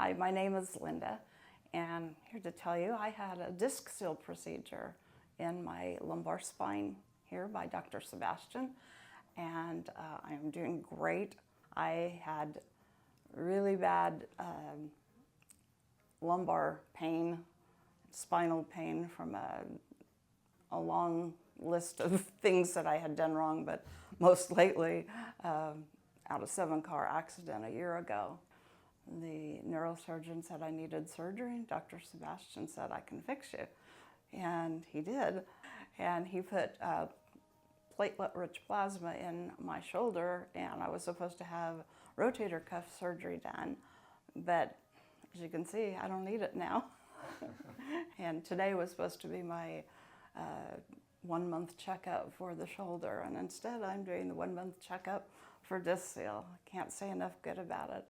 Hi, my name is Linda, and here to tell you I had a Discseel procedure in my lumbar spine here by Dr. Sebastian, and I am doing great. I had really bad lumbar pain, spinal pain from a long list of things that I had done wrong, but most lately out of 7-car accident a year ago. The neurosurgeon said I needed surgery, and Dr. Sebastian said, I can fix you. And he did. And he put platelet-rich plasma in my shoulder, and I was supposed to have rotator cuff surgery done. But as you can see, I don't need it now. And today was supposed to be my 1-month checkup for the shoulder, and instead I'm doing the 1-month checkup for Discseel. I can't say enough good about it.